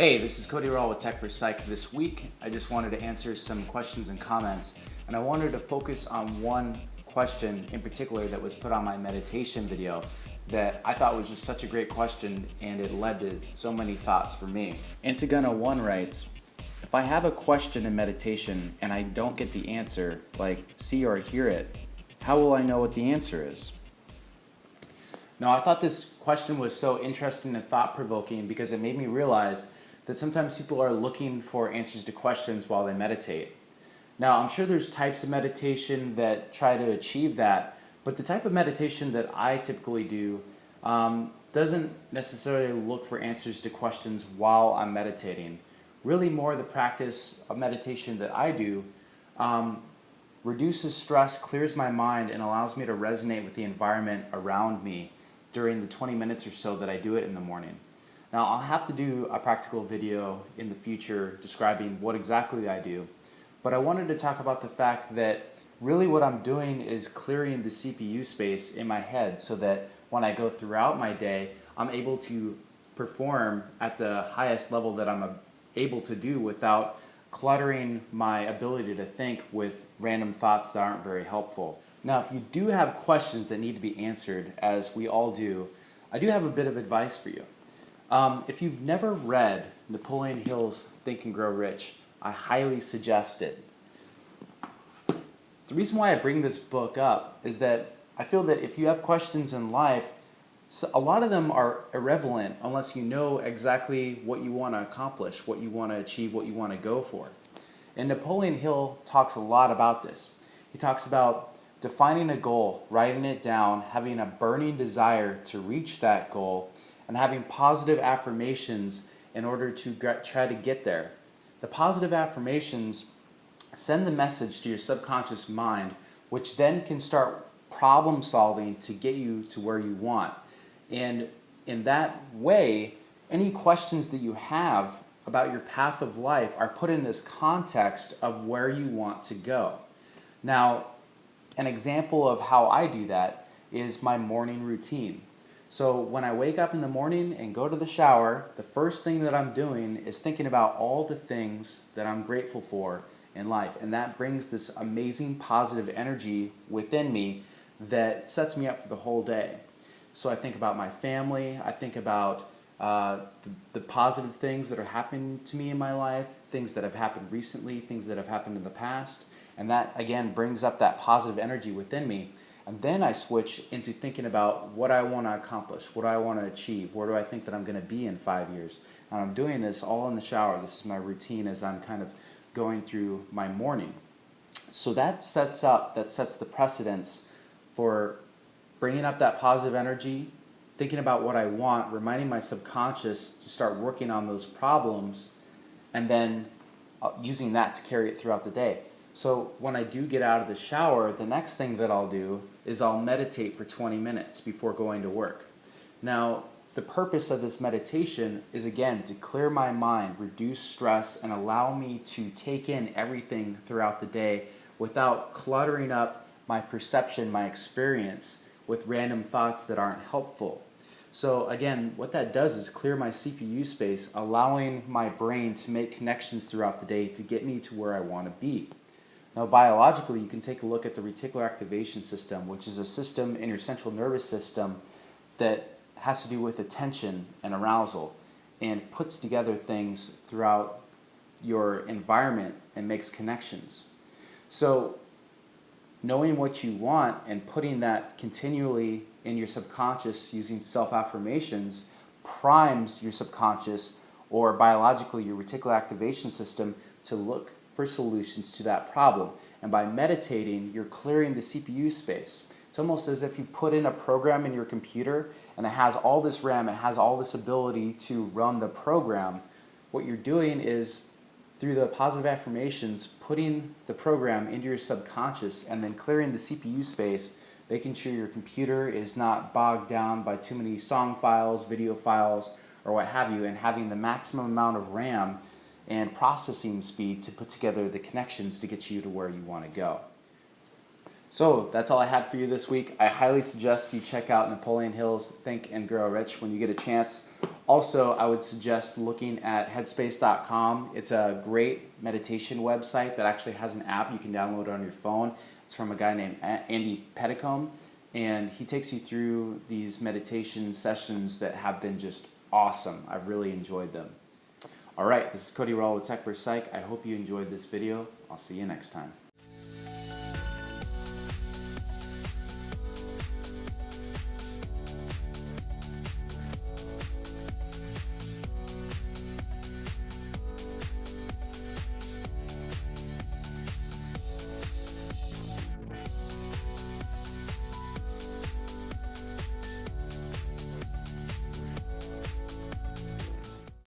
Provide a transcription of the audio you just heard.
Hey, this is Cody Rall with Techforpsych. This week, I just wanted to answer some questions and comments, and I wanted to focus on one question in particular that was put on my meditation video that I thought was just such a great question, and it led to so many thoughts for me. Antigona1 writes, if I have a question in meditation and I don't get the answer, like see or hear it, how will I know what the answer is? Now, I thought this question was so interesting and thought-provoking because it made me realize that sometimes people are looking for answers to questions while they meditate. Now, I'm sure there's types of meditation that try to achieve that, but the type of meditation that I typically do doesn't necessarily look for answers to questions while I'm meditating. Really more the practice of meditation that I do reduces stress, clears my mind, and allows me to resonate with the environment around me during the 20 minutes or so that I do it in the morning. Now, I'll have to do a practical video in the future describing what exactly I do, but I wanted to talk about the fact that really what I'm doing is clearing the CPU space in my head so that when I go throughout my day, I'm able to perform at the highest level that I'm able to do without cluttering my ability to think with random thoughts that aren't very helpful. Now, if you do have questions that need to be answered, as we all do, I do have a bit of advice for you. If you've never read Napoleon Hill's Think and Grow Rich, I highly suggest it. The reason why I bring this book up is that I feel that if you have questions in life, a lot of them are irrelevant unless you know exactly what you want to accomplish, what you want to achieve, what you want to go for. And Napoleon Hill talks a lot about this. He talks about defining a goal, writing it down, having a burning desire to reach that goal, and having positive affirmations in order to try to get there. The positive affirmations send the message to your subconscious mind, which then can start problem solving to get you to where you want. And in that way, any questions that you have about your path of life are put in this context of where you want to go. Now, an example of how I do that is my morning routine. So when I wake up in the morning and go to the shower, the first thing that I'm doing is thinking about all the things that I'm grateful for in life. And that brings this amazing positive energy within me that sets me up for the whole day. So I think about my family, I think about the positive things that are happening to me in my life, things that have happened recently, things that have happened in the past. And that, again, brings up that positive energy within me. And then I switch into thinking about what I want to accomplish, what I want to achieve, where do I think that I'm going to be in 5 years. And I'm doing this all in the shower. This is my routine as I'm kind of going through my morning. So that sets the precedence for bringing up that positive energy, thinking about what I want, reminding my subconscious to start working on those problems, and then using that to carry it throughout the day. So when I do get out of the shower, the next thing that I'll do is I'll meditate for 20 minutes before going to work. Now, the purpose of this meditation is, again, to clear my mind, reduce stress, and allow me to take in everything throughout the day without cluttering up my perception, my experience with random thoughts that aren't helpful. So again, what that does is clear my CPU space, allowing my brain to make connections throughout the day to get me to where I want to be. Now, biologically, you can take a look at the reticular activation system, which is a system in your central nervous system that has to do with attention and arousal and puts together things throughout your environment and makes connections. So knowing what you want and putting that continually in your subconscious using self-affirmations primes your subconscious, or biologically your reticular activation system, to look for solutions to that problem. And by meditating, you're clearing the CPU space. It's almost as if you put in a program in your computer and it has all this RAM, it has all this ability to run the program. What you're doing is, through the positive affirmations, putting the program into your subconscious and then clearing the CPU space, making sure your computer is not bogged down by too many song files, video files, or what have you, and having the maximum amount of RAM and processing speed to put together the connections to get you to where you want to go. So that's all I had for you this week. I highly suggest you check out Napoleon Hill's Think and Grow Rich when you get a chance. Also, I would suggest looking at headspace.com. It's a great meditation website that actually has an app you can download on your phone. It's from a guy named Andy Petticombe, and he takes you through these meditation sessions that have been just awesome. I've really enjoyed them. All right, this is Cody Rall with Techforpsych. I hope you enjoyed this video. I'll see you next time.